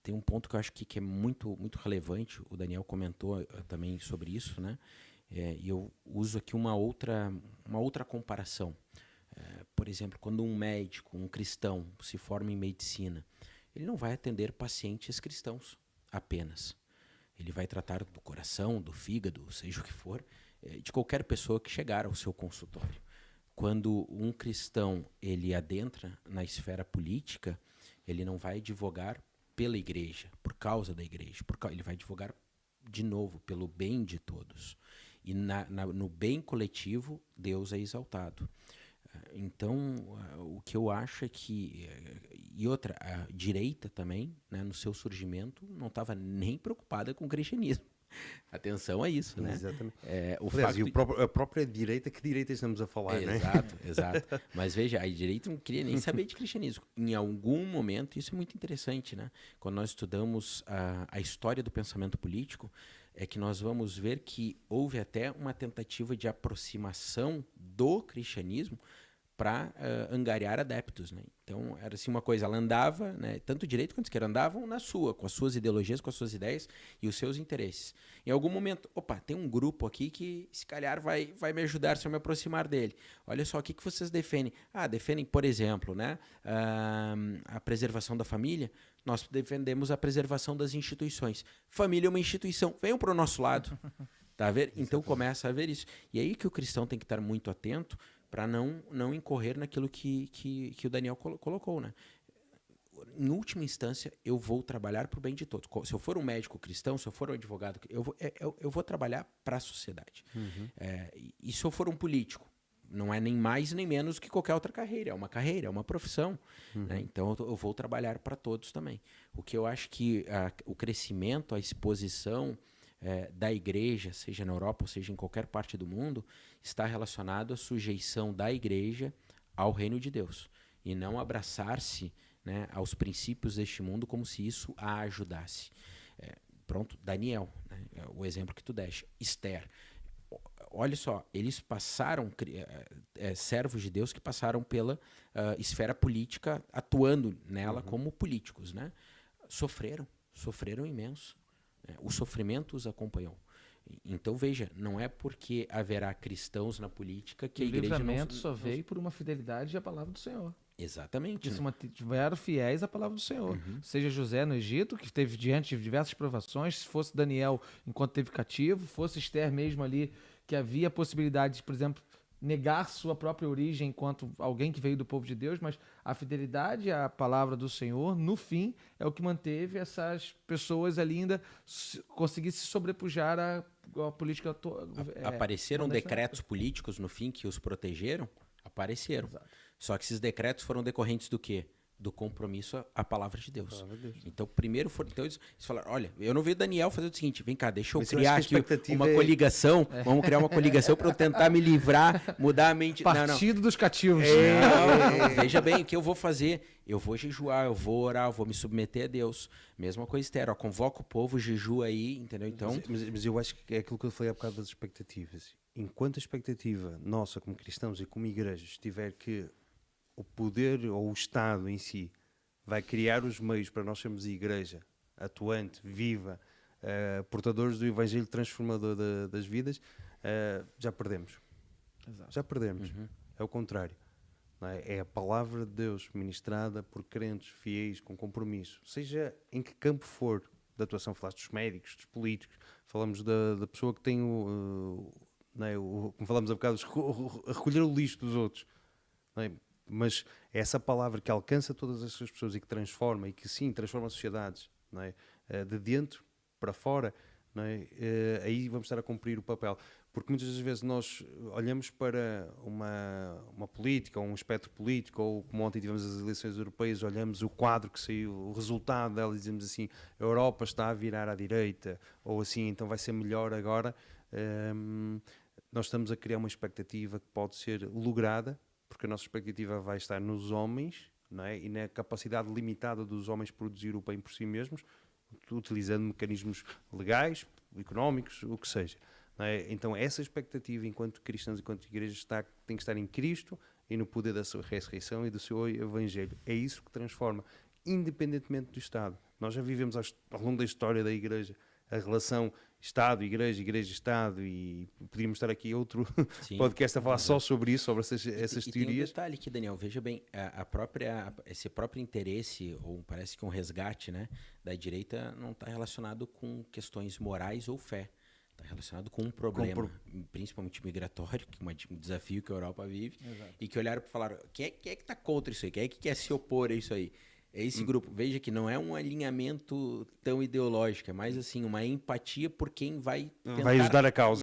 Tem um ponto que eu acho que é muito, muito relevante, o Daniel comentou também sobre isso, né? E eu uso aqui uma outra comparação. Por exemplo, quando um médico, um cristão, se forma em medicina, ele não vai atender pacientes cristãos apenas. Ele vai tratar do coração, do fígado, seja o que for, de qualquer pessoa que chegar ao seu consultório. Quando um cristão ele adentra na esfera política, ele não vai advogar pela igreja, por causa da igreja, ele vai advogar de novo pelo bem de todos. E no bem coletivo, Deus é exaltado. Então, o que eu acho é que... E outra, a direita também, né, no seu surgimento, não estava nem preocupada com o cristianismo. Atenção a isso, né? Exatamente. Aliás, a própria direita, que direita estamos a falar, né? Exato. Mas veja, a direita não queria nem saber de cristianismo. Em algum momento, isso é muito interessante, né? Quando nós estudamos a história do pensamento político, é que nós vamos ver que houve até uma tentativa de aproximação do cristianismo para angariar adeptos, né? Então era assim uma coisa, ela andava, né, tanto direita quanto esquerda andavam com as suas ideologias, com as suas ideias e os seus interesses. Em algum momento, tem um grupo aqui que se calhar vai me ajudar se eu me aproximar dele. Olha só, o que vocês defendem? Defendem, por exemplo, né, a preservação da família. Nós defendemos a preservação das instituições. Família é uma instituição, venham para o nosso lado. Tá a ver? Então começa a ver isso. E aí que o cristão tem que estar muito atento para não incorrer naquilo que o Daniel colocou, né? Em última instância, eu vou trabalhar para o bem de todos. Se eu for um médico cristão, se eu for um advogado, eu vou trabalhar para a sociedade. E se eu for um político, não é nem mais nem menos que qualquer outra carreira. É uma carreira, é uma profissão. Né? Então, eu vou trabalhar para todos também. O que eu acho que o crescimento, a exposição da igreja, seja na Europa ou seja em qualquer parte do mundo, está relacionado à sujeição da igreja ao reino de Deus. E não abraçar-se, né, aos princípios deste mundo como se isso a ajudasse. Pronto, Daniel, né, o exemplo que tu deste. Esther. Olha só, eles passaram, servos de Deus que passaram pela esfera política, atuando nela como políticos, né? Sofreram imenso. O sofrimento os acompanhou. Então veja, não é porque haverá cristãos na política que a igreja não... O livramento só veio por uma fidelidade à palavra do Senhor. Exatamente. Porque se mantiveram fiéis à palavra do Senhor. Seja José no Egito, que esteve diante de diversas provações, se fosse Daniel enquanto esteve cativo, fosse Esther mesmo ali, que havia a possibilidade de, por exemplo, negar sua própria origem enquanto alguém que veio do povo de Deus, mas a fidelidade à palavra do Senhor, no fim, é o que manteve essas pessoas ali ainda conseguir se sobrepujar à política. Apareceram decretos políticos no fim que os protegeram? Apareceram. Exato. Só que esses decretos foram decorrentes do quê? Do compromisso à palavra de Deus. Então, primeiro eles falaram, olha, eu não vi Daniel fazer o seguinte, vem cá, deixa eu criar aqui uma coligação, vamos criar uma coligação para eu tentar me livrar, mudar a mente. Partido dos cativos. Veja bem, o que eu vou fazer? Eu vou jejuar, eu vou orar, eu vou me submeter a Deus. Mesma coisa, Esther, convoca o povo, jejua aí, entendeu? Então... Mas eu acho que é aquilo que eu falei há bocado das expectativas. Enquanto a expectativa nossa como cristãos e como igrejas estiver que o poder ou o Estado em si vai criar os meios para nós sermos a igreja atuante, viva, portadores do evangelho transformador das vidas, já perdemos. Exato. Já perdemos. É o contrário. Não é? É a palavra de Deus ministrada por crentes fiéis, com compromisso. Seja em que campo for da atuação, falaste dos médicos, dos políticos, falamos da pessoa que tem como falamos há bocado, a recolher o lixo dos outros. Não é? Mas é essa palavra que alcança todas essas pessoas e que transforma, e que sim, transforma sociedades, não é? De dentro para fora, não é? Aí vamos estar a cumprir o papel. Porque muitas das vezes nós olhamos para uma política, ou um espectro político, ou como ontem tivemos as eleições europeias, olhamos o quadro que saiu, o resultado dela, e dizemos assim, a Europa está a virar à direita, ou assim, então vai ser melhor agora. Nós estamos a criar uma expectativa que pode ser lograda, porque a nossa expectativa vai estar nos homens, não é? E na capacidade limitada dos homens produzir o bem por si mesmos, utilizando mecanismos legais, económicos, o que seja. Não é? Então essa expectativa, enquanto cristãos, enquanto igrejas, tem que estar em Cristo e no poder da sua ressurreição e do seu evangelho. É isso que transforma. independentemente do Estado. Nós já vivemos ao longo da história da Igreja a relação Estado-Igreja, Igreja-Estado, e podíamos estar aqui outro Sim, podcast a falar só sobre isso, sobre essas e teorias. tem um detalhe aqui, Daniel, veja bem, esse próprio interesse, ou parece que um resgate, né, da direita não está relacionado com questões morais ou fé. Está relacionado com um problema, principalmente migratório, que é um desafio que a Europa vive. Exato. E que olharam para falar, quem é que está contra isso aí? Quem é que quer se opor a isso aí? É esse grupo. Veja que não é um alinhamento tão ideológico, é mais assim, uma empatia por quem vai tentar Vai ajudar a causa.